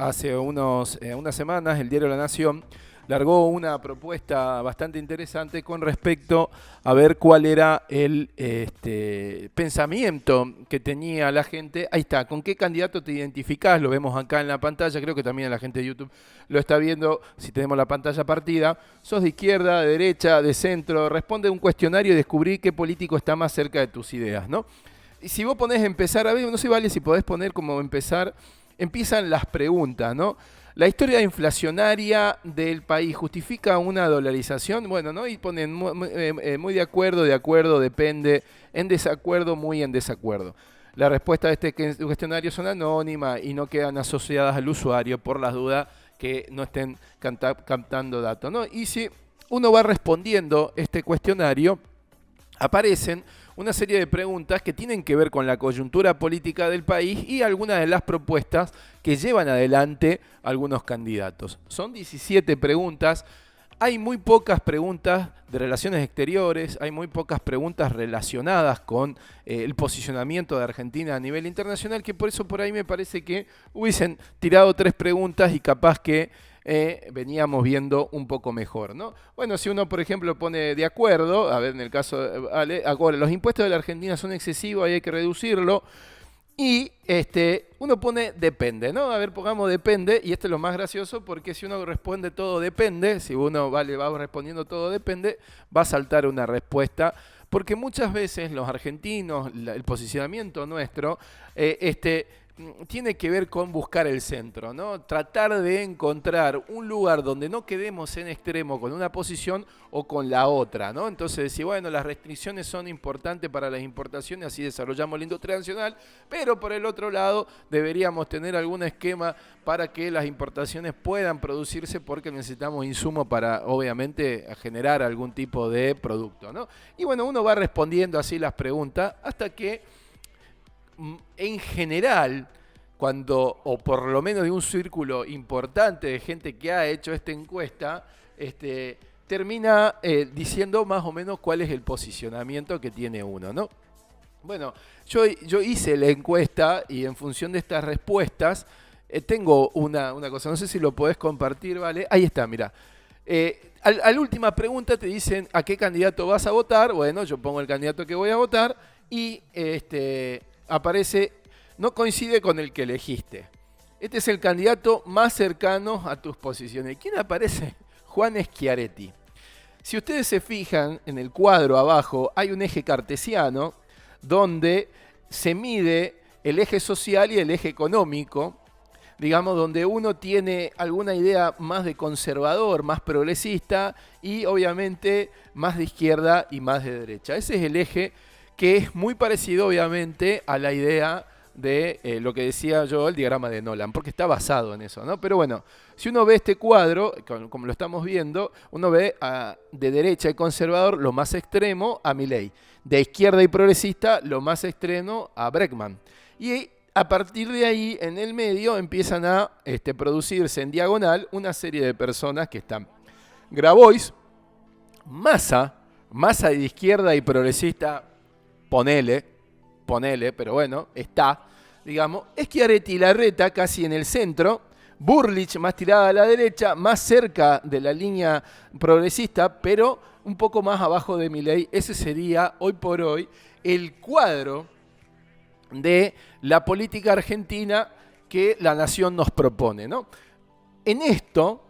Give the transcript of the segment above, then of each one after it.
Hace unas semanas el diario La Nación largó una propuesta bastante interesante con respecto a ver cuál era el pensamiento que tenía la gente. Ahí está, ¿con qué candidato te identificás? Lo vemos acá en la pantalla, creo que también la gente de YouTube lo está viendo si tenemos la pantalla partida. ¿Sos de izquierda, de derecha, de centro? Responde un cuestionario y descubrí qué político está más cerca de tus ideas, ¿no? Y si vos ponés empezar, a ver, no sé, vale, si podés poner como empezar, empiezan las preguntas, ¿no? La historia inflacionaria del país justifica una dolarización, bueno, ¿no? Y ponen muy de acuerdo, depende, en desacuerdo, muy en desacuerdo. La respuesta de este cuestionario son anónimas y no quedan asociadas al usuario por las dudas que no estén captando datos, ¿no? Y si uno va respondiendo este cuestionario, aparecen una serie de preguntas que tienen que ver con la coyuntura política del país y algunas de las propuestas que llevan adelante algunos candidatos. Son 17 preguntas. Hay muy pocas preguntas de relaciones exteriores, hay muy pocas preguntas relacionadas con el posicionamiento de Argentina a nivel internacional, que por eso por ahí me parece que hubiesen tirado 3 preguntas y capaz que veníamos viendo un poco mejor, ¿no? Bueno, si uno, por ejemplo, pone de acuerdo, a ver, en el caso de Ale, ahora, los impuestos de la Argentina son excesivos, ahí hay que reducirlo. Y uno pone depende, ¿no? A ver, pongamos depende, y esto es lo más gracioso, porque si uno responde todo depende, si uno va respondiendo todo depende, va a saltar una respuesta, porque muchas veces los argentinos, el posicionamiento nuestro, tiene que ver con buscar el centro, ¿no? Tratar de encontrar un lugar donde no quedemos en extremo con una posición o con la otra, ¿no? Entonces decir, bueno, las restricciones son importantes para las importaciones, así desarrollamos la industria nacional, pero por el otro lado deberíamos tener algún esquema para que las importaciones puedan producirse porque necesitamos insumos para, obviamente, generar algún tipo de producto, ¿no? Y bueno, uno va respondiendo así las preguntas hasta que en general, cuando, o por lo menos de un círculo importante de gente que ha hecho esta encuesta, termina diciendo más o menos cuál es el posicionamiento que tiene uno, ¿no? Bueno, yo hice la encuesta y en función de estas respuestas tengo una cosa, no sé si lo podés compartir, ¿vale? Ahí está, mira. A la última pregunta te dicen a qué candidato vas a votar. Bueno, yo pongo el candidato que voy a votar y aparece, no coincide con el que elegiste. Este es el candidato más cercano a tus posiciones. ¿Quién aparece? Juan Schiaretti. Si ustedes se fijan en el cuadro abajo, hay un eje cartesiano donde se mide el eje social y el eje económico, digamos, donde uno tiene alguna idea más de conservador, más progresista y obviamente más de izquierda y más de derecha. Ese es el eje que es muy parecido obviamente a la idea de lo que decía yo, el diagrama de Nolan, porque está basado en eso, ¿no? Pero bueno, si uno ve este cuadro, como lo estamos viendo, uno ve de derecha y conservador lo más extremo a Milei, de izquierda y progresista lo más extremo a Bregman. Y a partir de ahí, en el medio, empiezan a producirse en diagonal una serie de personas que están Grabois, Massa de izquierda y progresista, ponele, pero bueno, está, digamos, Schiaretti y Larreta casi en el centro, Burlich más tirada a la derecha, más cerca de la línea progresista, pero un poco más abajo de Milei. Ese sería, hoy por hoy, el cuadro de la política argentina que la nación nos propone, ¿no? En esto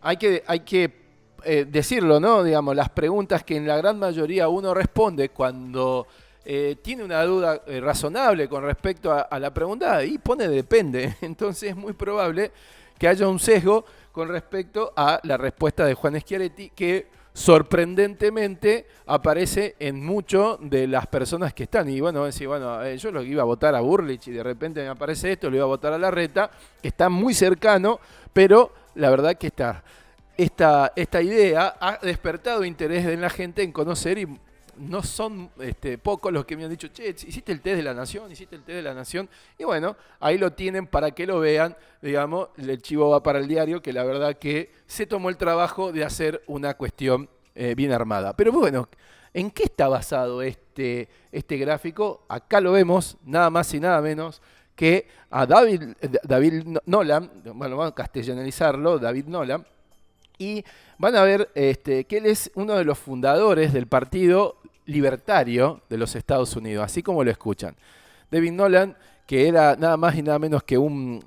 hay que decirlo, ¿no? Digamos, las preguntas que en la gran mayoría uno responde cuando tiene una duda razonable con respecto a la pregunta y pone depende. Entonces es muy probable que haya un sesgo con respecto a la respuesta de Juan Schiaretti que sorprendentemente aparece en muchas de las personas que están. Y bueno, decir, bueno, yo lo iba a votar a Burlich y de repente me aparece esto, lo iba a votar a Larreta, que está muy cercano, pero la verdad que esta idea ha despertado interés en la gente en conocer y no son pocos los que me han dicho, che, hiciste el test de la nación, y bueno, ahí lo tienen para que lo vean, digamos, el chivo va para el diario, que la verdad que se tomó el trabajo de hacer una cuestión bien armada. Pero bueno, ¿en qué está basado este gráfico? Acá lo vemos, nada más y nada menos que a David Nolan, bueno, vamos a castellanizarlo, David Nolan, y van a ver que él es uno de los fundadores del Partido Libertario de los Estados Unidos, así como lo escuchan. David Nolan, que era nada más y nada menos que un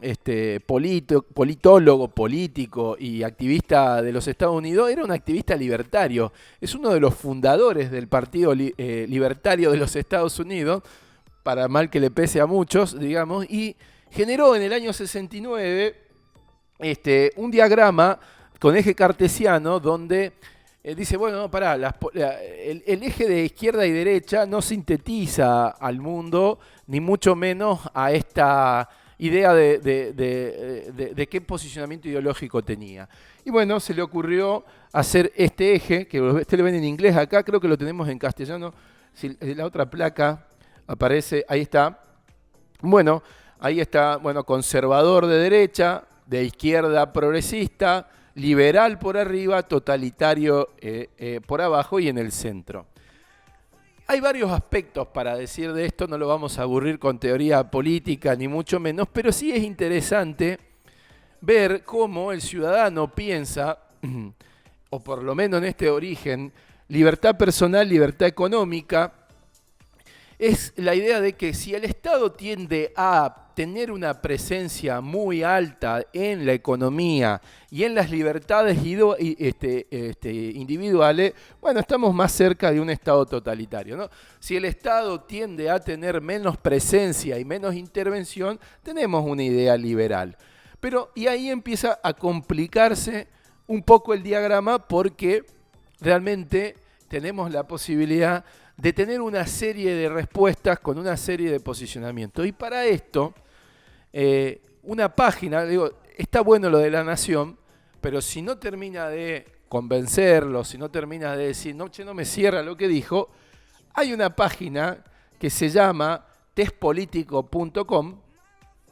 politólogo, político y activista de los Estados Unidos, era un activista libertario. Es uno de los fundadores del Partido Libertario de los Estados Unidos, para mal que le pese a muchos, digamos, y generó en el año 69 un diagrama con eje cartesiano donde dice, bueno, no, pará, el eje de izquierda y derecha no sintetiza al mundo, ni mucho menos a esta idea de qué posicionamiento ideológico tenía. Y bueno, se le ocurrió hacer este eje, que usted lo ven en inglés acá, creo que lo tenemos en castellano, si la otra placa aparece, ahí está. Bueno, ahí está, bueno, conservador de derecha, de izquierda progresista, liberal por arriba, totalitario por abajo y en el centro. Hay varios aspectos para decir de esto, no lo vamos a aburrir con teoría política ni mucho menos, pero sí es interesante ver cómo el ciudadano piensa, o por lo menos en este origen, libertad personal, libertad económica. Es la idea de que si el Estado tiende a tener una presencia muy alta en la economía y en las libertades individuales, bueno, estamos más cerca de un Estado totalitario, ¿no? Si el Estado tiende a tener menos presencia y menos intervención, tenemos una idea liberal. Y ahí empieza a complicarse un poco el diagrama porque realmente tenemos la posibilidad de tener una serie de respuestas con una serie de posicionamientos. Y para esto, una página, digo, está bueno lo de La Nación, pero si no termina de convencerlo, si no termina de decir, no, che, no me cierra lo que dijo, hay una página que se llama testpolitico.com.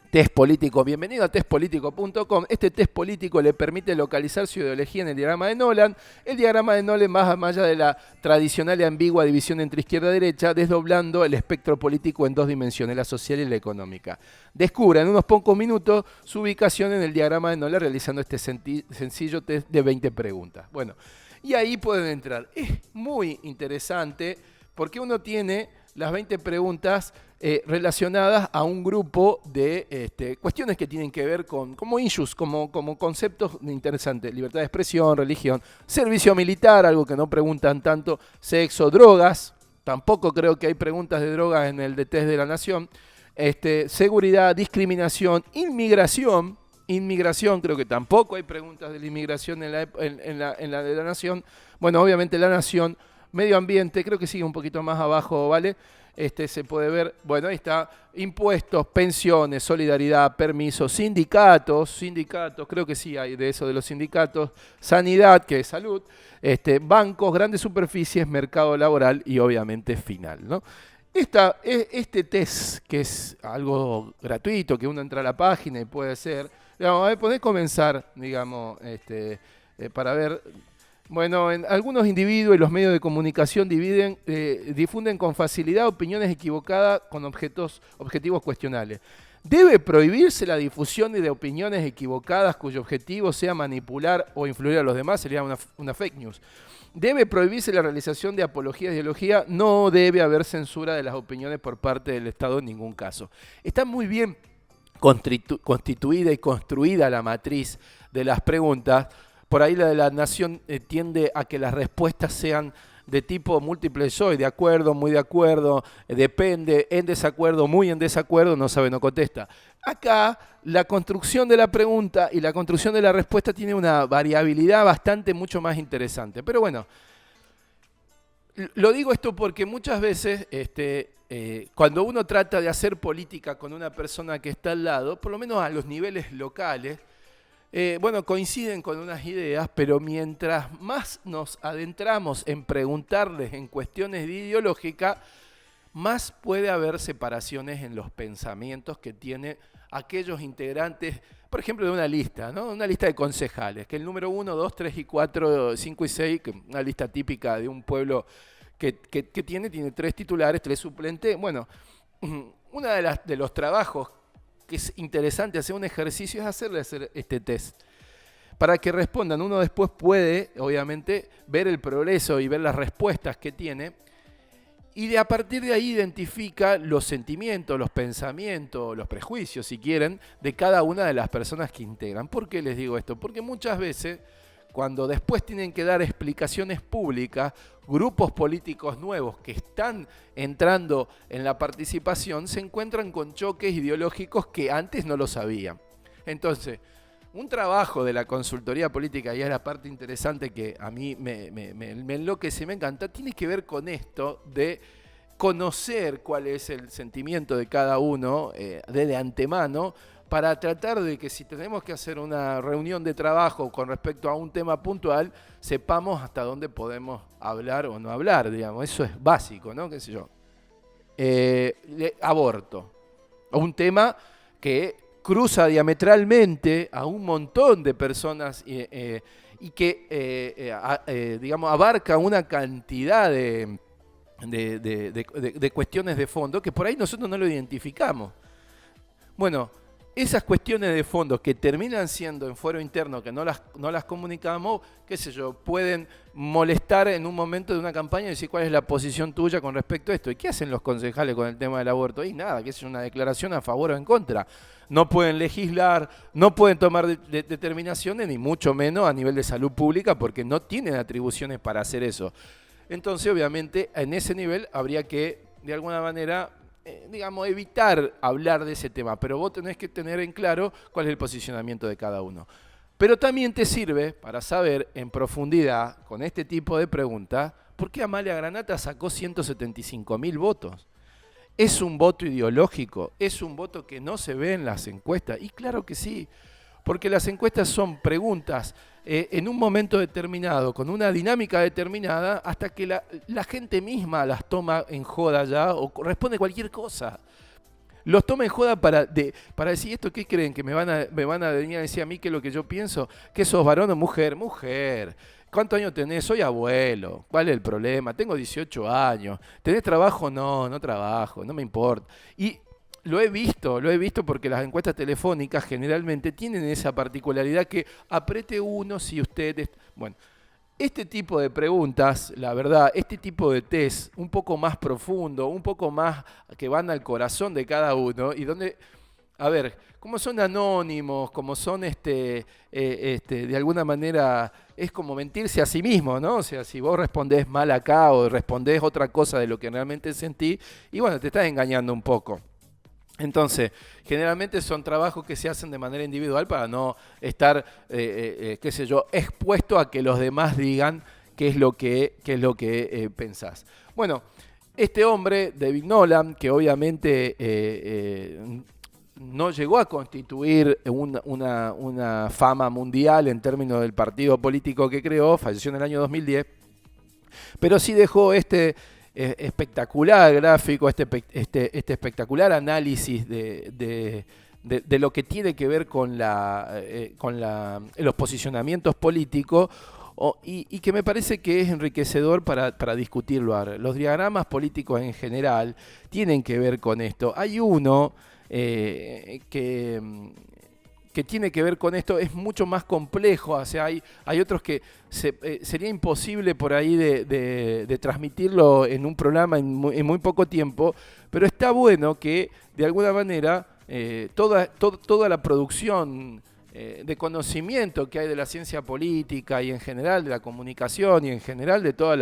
Test político, bienvenido a testpolitico.com. Este test político le permite localizar su ideología en el diagrama de Nolan. El diagrama de Nolan va más allá de la tradicional y ambigua división entre izquierda y derecha, desdoblando el espectro político en dos dimensiones, la social y la económica. Descubra en unos pocos minutos su ubicación en el diagrama de Nolan realizando este sencillo test de 20 preguntas. Bueno, y ahí pueden entrar. Es muy interesante porque uno tiene las 20 preguntas relacionadas a un grupo de cuestiones que tienen que ver como issues, como conceptos interesantes. Libertad de expresión, religión, servicio militar, algo que no preguntan tanto, sexo, drogas, tampoco creo que hay preguntas de drogas en el de test de La Nación, seguridad, discriminación, inmigración, creo que tampoco hay preguntas de la inmigración en la de La Nación. Bueno, obviamente La Nación, medio ambiente, creo que sigue un poquito más abajo, ¿vale? Se puede ver, bueno, ahí está, impuestos, pensiones, solidaridad, permisos, sindicatos, creo que sí hay de eso de los sindicatos, sanidad, que es salud, bancos, grandes superficies, mercado laboral y obviamente final, ¿no? Este test, que es algo gratuito, que uno entra a la página y puede hacer, digamos, a ver, podés comenzar, digamos, para ver. Bueno, algunos individuos y los medios de comunicación difunden con facilidad opiniones equivocadas con objetivos cuestionables. ¿Debe prohibirse la difusión de opiniones equivocadas cuyo objetivo sea manipular o influir a los demás? Sería una fake news. ¿Debe prohibirse la realización de apología de ideología? No debe haber censura de las opiniones por parte del Estado en ningún caso. Está muy bien constituida y construida la matriz de las preguntas. Por ahí la de La Nación tiende a que las respuestas sean de tipo múltiple choice, de acuerdo, muy de acuerdo, depende, en desacuerdo, muy en desacuerdo, no sabe, no contesta. Acá la construcción de la pregunta y la construcción de la respuesta tiene una variabilidad mucho más interesante. Pero bueno, lo digo esto porque muchas veces cuando uno trata de hacer política con una persona que está al lado, por lo menos a los niveles locales, coinciden con unas ideas, pero mientras más nos adentramos en preguntarles en cuestiones de ideológica, más puede haber separaciones en los pensamientos que tienen aquellos integrantes, por ejemplo, de una lista, ¿no? Una lista de concejales, que el número 1, 2, 3 y 4, 5 y 6, una lista típica de un pueblo que tiene 3 titulares, 3 suplentes. Bueno, uno de los trabajos que es interesante hacer un ejercicio es hacer este test. Para que respondan, uno después puede, obviamente, ver el progreso y ver las respuestas que tiene. Y a partir de ahí identifica los sentimientos, los pensamientos, los prejuicios, si quieren, de cada una de las personas que integran. ¿Por qué les digo esto? Porque muchas veces, cuando después tienen que dar explicaciones públicas, grupos políticos nuevos que están entrando en la participación se encuentran con choques ideológicos que antes no lo sabían. Entonces, un trabajo de la consultoría política, y es la parte interesante que a mí me enloquece, me encanta, tiene que ver con esto de conocer cuál es el sentimiento de cada uno de antemano, para tratar de que si tenemos que hacer una reunión de trabajo con respecto a un tema puntual, sepamos hasta dónde podemos hablar o no hablar, digamos. Eso es básico, ¿no? ¿Qué sé yo? Aborto. Un tema que cruza diametralmente a un montón de personas y que, digamos, abarca una cantidad de cuestiones de fondo que por ahí nosotros no lo identificamos. Bueno, esas cuestiones de fondo que terminan siendo en fuero interno, que no las comunicamos, qué sé yo, pueden molestar en un momento de una campaña y decir cuál es la posición tuya con respecto a esto. ¿Y qué hacen los concejales con el tema del aborto? Y nada, que es una declaración a favor o en contra. No pueden legislar, no pueden tomar determinaciones, ni mucho menos a nivel de salud pública, porque no tienen atribuciones para hacer eso. Entonces, obviamente, en ese nivel habría que, de alguna manera, digamos, evitar hablar de ese tema, pero vos tenés que tener en claro cuál es el posicionamiento de cada uno. Pero también te sirve para saber en profundidad, con este tipo de preguntas, por qué Amalia Granata sacó 175.000 votos. ¿Es un voto ideológico? ¿Es un voto que no se ve en las encuestas? Y claro que sí, porque las encuestas son preguntas en un momento determinado, con una dinámica determinada, hasta que la gente misma las toma en joda ya o responde cualquier cosa. Los toma en joda para decir, ¿esto qué creen? ¿Que me van a venir a decir a mí qué es lo que yo pienso? ¿Que sos varón o mujer? Mujer. ¿Cuántos años tenés? Soy abuelo. ¿Cuál es el problema? Tengo 18 años. ¿Tenés trabajo? No, no trabajo, no me importa. Y lo he visto porque las encuestas telefónicas generalmente tienen esa particularidad que apriete uno si usted... Bueno, este tipo de preguntas, la verdad, este tipo de test un poco más profundo, un poco más que van al corazón de cada uno y donde, a ver, como son anónimos, como son de alguna manera, es como mentirse a sí mismo, ¿no? O sea, si vos respondés mal acá o respondés otra cosa de lo que realmente sentís, y bueno, te estás engañando un poco. Entonces, generalmente son trabajos que se hacen de manera individual para no estar, qué sé yo, expuesto a que los demás digan qué es lo que pensás. Bueno, este hombre, David Nolan, que obviamente no llegó a constituir una fama mundial en términos del partido político que creó, falleció en el año 2010, pero sí dejó espectacular gráfico, este espectacular análisis de lo que tiene que ver con los posicionamientos políticos y que me parece que es enriquecedor para discutirlo ahora. Los diagramas políticos en general tienen que ver con esto. Hay uno que tiene que ver con esto, es mucho más complejo, o sea, hay otros que sería imposible por ahí de transmitirlo en un programa en muy poco tiempo, pero está bueno que de alguna manera toda la producción de conocimiento que hay de la ciencia política y en general de la comunicación y en general de todo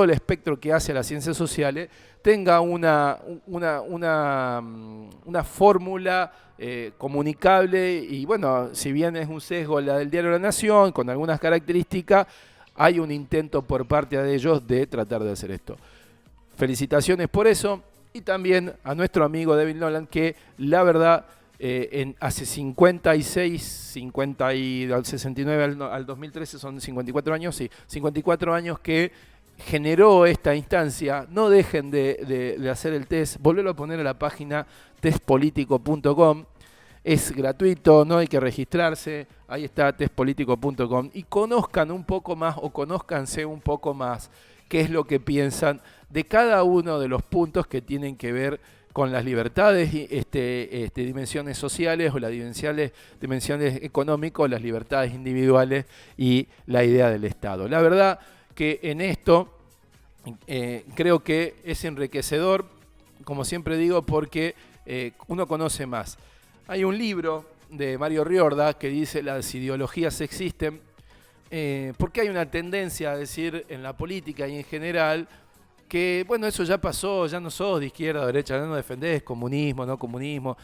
el espectro que hace a las ciencias sociales tenga una fórmula comunicable y bueno, si bien es un sesgo la del diario La Nación con algunas características, hay un intento por parte de ellos de tratar de hacer esto. Felicitaciones por eso y también a nuestro amigo David Nolan que la verdad hace al 69 al 2013 son 54 años, sí, 54 años que generó esta instancia. No dejen de hacer el test, volverlo a poner a la página testpolitico.com, es gratuito, no hay que registrarse, ahí está testpolitico.com y conozcan un poco más o conózcanse un poco más qué es lo que piensan de cada uno de los puntos que tienen que ver con las libertades, dimensiones sociales o las dimensiones económicas, las libertades individuales y la idea del Estado. La verdad que en esto creo que es enriquecedor, como siempre digo, porque uno conoce más. Hay un libro de Mario Riorda que dice las ideologías existen, porque hay una tendencia a decir en la política y en general que, bueno, eso ya pasó, ya no sos de izquierda o derecha, ya no defendés comunismo, no comunismo.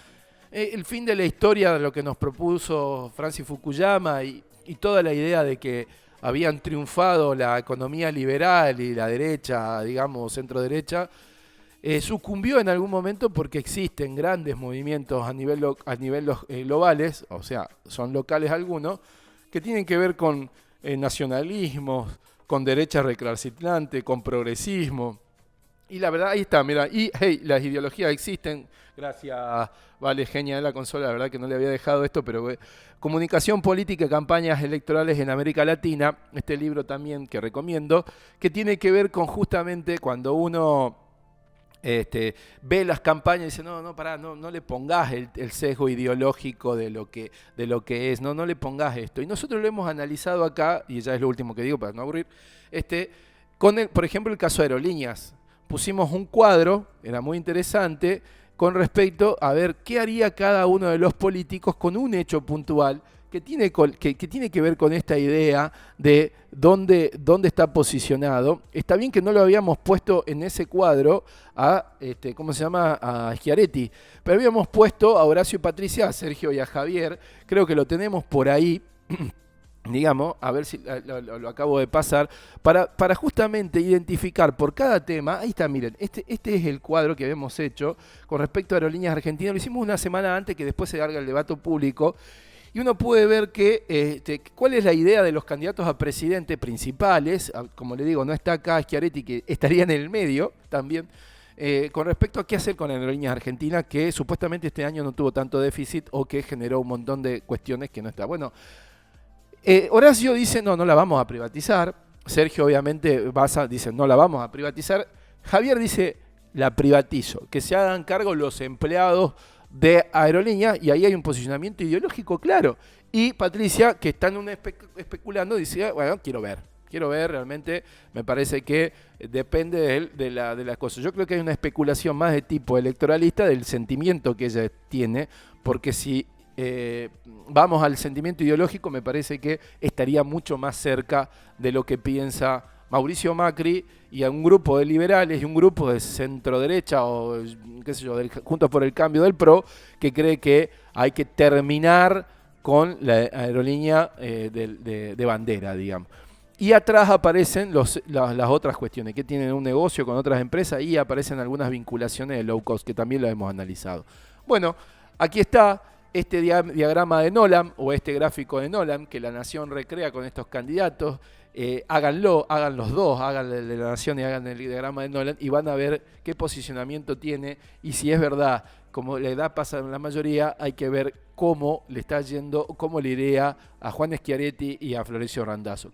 El fin de la historia de lo que nos propuso Francis Fukuyama y toda la idea de que habían triunfado la economía liberal y la derecha, digamos, centro-derecha, sucumbió en algún momento porque existen grandes movimientos a nivel globales, o sea, son locales algunos, que tienen que ver con nacionalismos, con derecha recalcitrante, con progresismo. Y la verdad, ahí está, mira, y hey, las ideologías existen. Gracias, Vale, genia de la consola, la verdad que no le había dejado esto, pero Comunicación Política y Campañas Electorales en América Latina, este libro también que recomiendo, que tiene que ver con justamente cuando uno ve las campañas y dice, no, pará, no le pongas el sesgo ideológico de lo que es, no le pongas esto. Y nosotros lo hemos analizado acá, y ya es lo último que digo para no aburrir, por ejemplo, el caso de Aerolíneas. Pusimos un cuadro, era muy interesante, con respecto a ver qué haría cada uno de los políticos con un hecho puntual que tiene que ver con esta idea de dónde está posicionado. Está bien que no lo habíamos puesto en ese cuadro a, a Schiaretti, pero habíamos puesto a Horacio y Patricia, a Sergio y a Javier. Creo que lo tenemos por ahí, digamos, a ver si lo acabo de pasar, para justamente identificar por cada tema. Ahí está, miren, este es el cuadro que habíamos hecho con respecto a Aerolíneas Argentinas. Lo hicimos una semana antes que después se haga el debate público. Y uno puede ver que cuál es la idea de los candidatos a presidente principales. Como le digo, no está acá Schiaretti, que estaría en el medio también, con respecto a qué hacer con Aerolíneas Argentinas, que supuestamente este año no tuvo tanto déficit o que generó un montón de cuestiones que no está. Bueno, Horacio dice, no la vamos a privatizar. Sergio obviamente dice, no la vamos a privatizar. Javier dice, la privatizo, que se hagan cargo los empleados de Aerolíneas, y ahí hay un posicionamiento ideológico claro. Y Patricia, que está especulando, dice, bueno, quiero ver realmente, me parece que depende de las cosas. Yo creo que hay una especulación más de tipo electoralista del sentimiento que ella tiene, porque si vamos al sentimiento ideológico, me parece que estaría mucho más cerca de lo que piensa Mauricio Macri y a un grupo de liberales y un grupo de centro derecha o qué sé yo, Juntos por el Cambio del PRO, que cree que hay que terminar con la aerolínea de bandera, digamos. Y atrás aparecen las otras cuestiones, que tienen un negocio con otras empresas, y aparecen algunas vinculaciones de low cost, que también lo hemos analizado. Bueno, aquí está este diagrama de Nolan, o este gráfico de Nolan, que La Nación recrea con estos candidatos. Háganlo, hagan los dos, hagan el de La Nación y hagan el diagrama de Nolan, y van a ver qué posicionamiento tiene, y si es verdad, como la edad pasa en la mayoría, hay que ver cómo le está yendo, cómo le iría a Juan Schiaretti y a Florencio Randazzo.